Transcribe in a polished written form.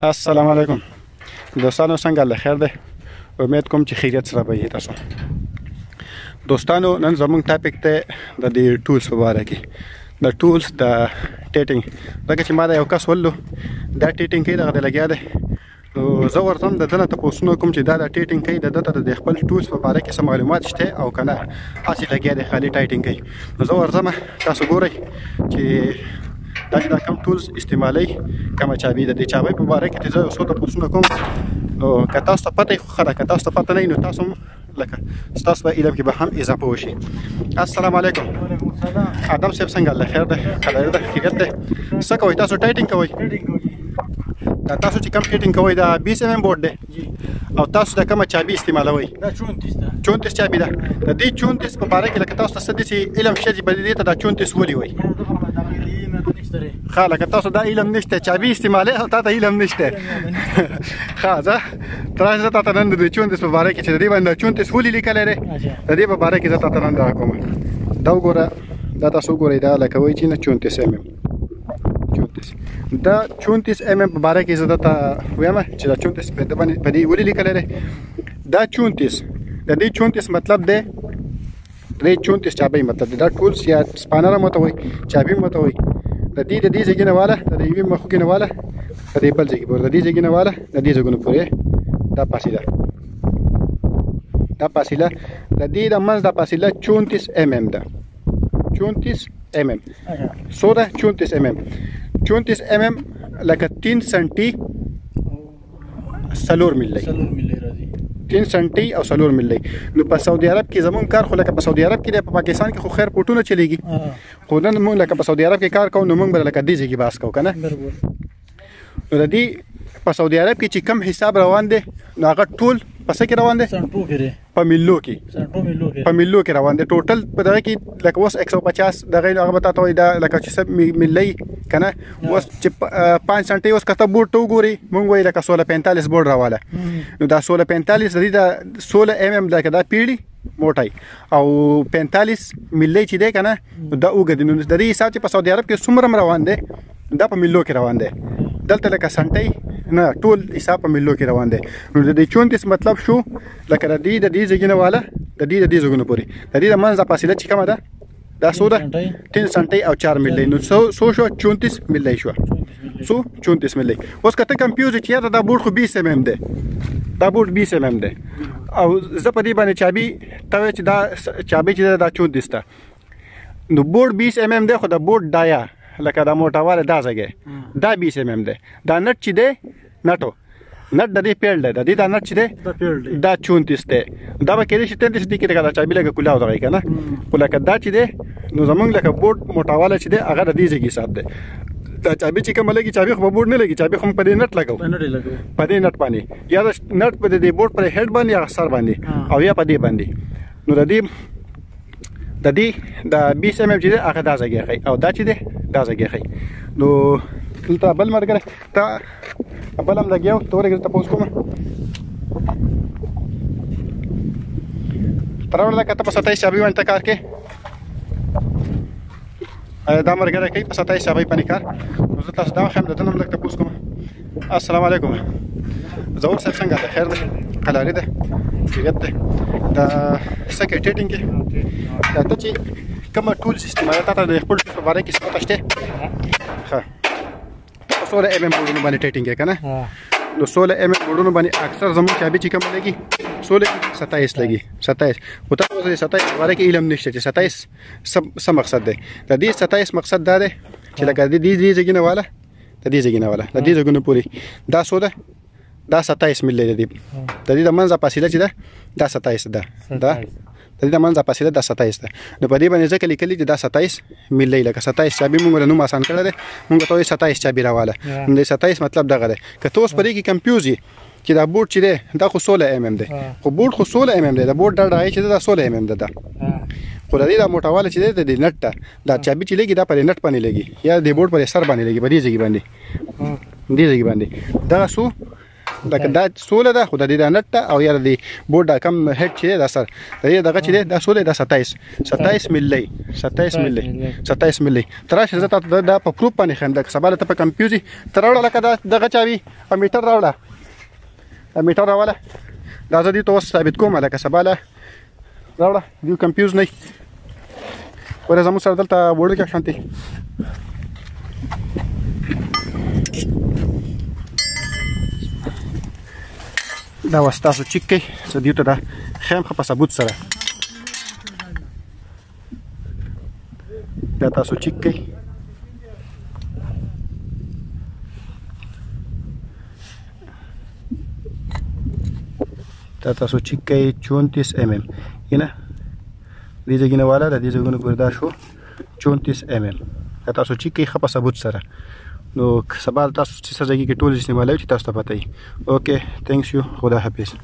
السلام علیکم دوستانو، څنګه الله خیر دی؟ امید کوم چې خیریت سره به یې تاسو. دوستانو، نن زموږ ټاپک ته د دې ټولز په باره کې د ټولز د ټیټینګ دغه چې ما دا یو کس ولو دا ټیټینګ کوي دغه لګیا دی. نو زه ورته د دنه تاسو کوم چې دا ټیټینګ کوي د د خپل ټولز په باره کې څه معلومات شته او کنه اسی لګیا دی خالي ټیټینګ کوي. نو زه ورته تاسو ګورئ چې دا چې دا کوم ټولز استعمالي کومه چابي د دې چابي په باره کې زه اوس ته پوښتنه کوم. نو که تاسو ته پته خو که تاسو ته پته نه نو تاسو لکه تاسو په علم کې به هم اضافه وشي. السلام علیکم. وعلیکم السلام. ادم صاحب څنګه الله خیر ده؟ خیر ده، خیریت ده. څه کوئ تاسو؟ ټایټینګ کوئ؟ دا تاسو چې کوم ټایټینګ کوئ دا 20 mm بورډ دی او تاسو دا کومه چابي استعمالوئ؟ دا 34 ده. 34 چابي ده. د دې 34 په باره کې لکه تاسو ته څه دي چې علم شته چې بدې ته دا 34 ولي وای؟ ښه، لکه تاسو دا علم نشته چابي استعمالي او تاسو علم نشته. ښه، زه تاسو ته نن د 34 په باره کې چې د دې باندې 34 ولي لیکل لري د دې په باره کې زه تاسو نن دا کوم. دا وګوره، دا تاسو وګورئ، دا لکه وایي چې نه 34 mm دا 34 mm په باره کې زه درته وایم چې دا 34 په دې ولې لیکل لري. دا 34 د دې 34 مطلب دی د 34 چابي مطلب دی. دا ټولز یا سپانر مته وي، چابي مته وي. د دې ځګینه والا د یوې مخکینه والا د دې بل ځګي پورې د دې ځګینه والا د دې ځګونو پورې دا فاصله د دې د منځ د فاصله 34 mm ده. 34 mm سو ده 34 mm 34 mm لکه 3 سنتي سلور ملي راځي. 3 سنتي او سلور ملي. نو په سعودي عرب کې زمون کار خو لکه په سعودي عرب کې د پاکستان کې خو خیر پټونه چلیږي، خو نن موږ لکه په سعودي عرب کې کار کوو نو موږ به لکه دې ځای کې باس کوو کنه. نو د دې په سعودي عرب کې چې کم حساب روان دي نو هغه ټول پسې کې روان دي په ملو کې روان دي. ټوټل په دغه کې لکه اوس 150 دغه هغه بتا ته دا لکه چې ملي کنه. اوس چې 5 سنټي اوس کته بورډ تو ګوري مونږ وای لکه 1645 بورډ راواله. نو دا 1645 د دې 16 mm لکه دا پیړي موټای او 45 ملي چې دی کنه دا وګد. نو د دې حساب چې په سعودي عرب کې څومره روان دي دا په ملو کې روان دي. دلته لکه سنټي نه ټول حساب په ملو کې روان دي. نو د دې 34 مطلب شو لکه د دې ځګینه والا د دې ځګونو پورې د دې د منځ فاصله چې کومه ده دا سو ده 3 سنټي او 4 ملي. نو سو شو 34 ملي شو. سو 34 ملي. اوس کته کنفیوز چې دا بورډ خو 20 mm ده، دا بورډ 20 mm ده او زه په دې باندې چابي ته چې دا چابي چې دا 34 ده. نو بورډ 20 mm ده خو دا بورډ دایا لکه دا موټاواله دا ځای دا 20 mm ده. دا نټ چې ده نټ د دې پیل ده، د دې دا نټ چې ده دا 34 ده. دا به کېدې چې 33 دي کې دا چابي لکه کولاو دغه کنه. خو لکه دا چې ده نو زمونږ لکه بورډ موټاواله چې ده هغه د دې ځای حساب ده. دا چابي چې کوم لګي چابي خو بورډ نه لګي، چابي خو په دې نټ لګاو په دې نټ باندې یا د نټ په دې بورډ پر هډ باندې یا سر باندې او یا په دې باندې. نو د دې 20 mm چې ده هغه دا ځای خي او دا چې ده دا ځای خي. نو دلته بل مرګره تا بل هم لګیاو تورې ته پوس کوم پرور لکه ته په 27 چابي باندې کار کې دا مرګره کوي په 27 چابي باندې کار. نو زه تاسو دا هم دنه لکه پوس کوم. السلام علیکم. زور صاحب څنګه ده؟ خیر ده، خلاري ده، خیریت ده. دا سکرټیټینګ کې دا ته چې کوم ټول سیستم راته د خپل په باره کې څه پته شته؟ ښه، 16 mm بورډونو باندې ټیټینګ کې کنه. نو 16 mm بورډونو باندې اکثر زموږ چابي چې کوم لګي 16 27 لګي 27. خو تاسو د 27 باره کې علم نشته چې 27 څه مقصد دی. د دې 27 مقصد دا دی چې لکه د دې ځګینه والا د دې ځګونو پوری دا سو ده دا 27 ملي دی. د دې د منځه فاصله چې ده دا 27 ده. د دې د منځه فاصله دا 27 ده. نو په دې باندې ځکه لیکلي چې دا 27 ملي لکه 27 چابي موږ له نوم آسان کړل دي، موږ ته 27 چابي راواله. نو د 27 مطلب دغه ده. که تاسو په دې کې کنفیوز یې چې دا بورډ چې ده دا خو 16 mm ده، خو بورډ خو 16 mm ده. دا بورډ دا راځي چې دا 16 mm ده. خو د دې د موټاواله چې ده د نټ دا چابي چې لګي دا پر نټ باندې لګي یا د بورډ پر سر باندې لګي په دې ځای باندې دا سو لکه دا سوله ده خو د دې د نټ او یا د بورډ کم هډ چې دا سر د دې دغه چې دا سوله د 27 ملي 27 ملي تراشه زه ته دا په پروف باندې خم د سباله ته په کمپیوزي تراوړه لکه دا دغه چاوي میټر راوړه میټر راوړه دا زه دې ته ثابت کوم لکه سباله راوړه دیو کمپیوز نه ورته زموږ سره دلته وړل کې شانتي دا وستاسو چیک کوي زه دیو ته دا خیم په ثبوت سره دا تاسو چیک کوي دا تاسو چیک کوي 34 mm ینه دې ځګینه والا د دې ځګونو ګردا شو 34 mm دا تاسو چیک کوي په ثبوت سره نو سبا تاسو چې څه ځای کې ټول استعمالوي چې تاسو ته پته وي اوکې ثانکس یو خدا حافظ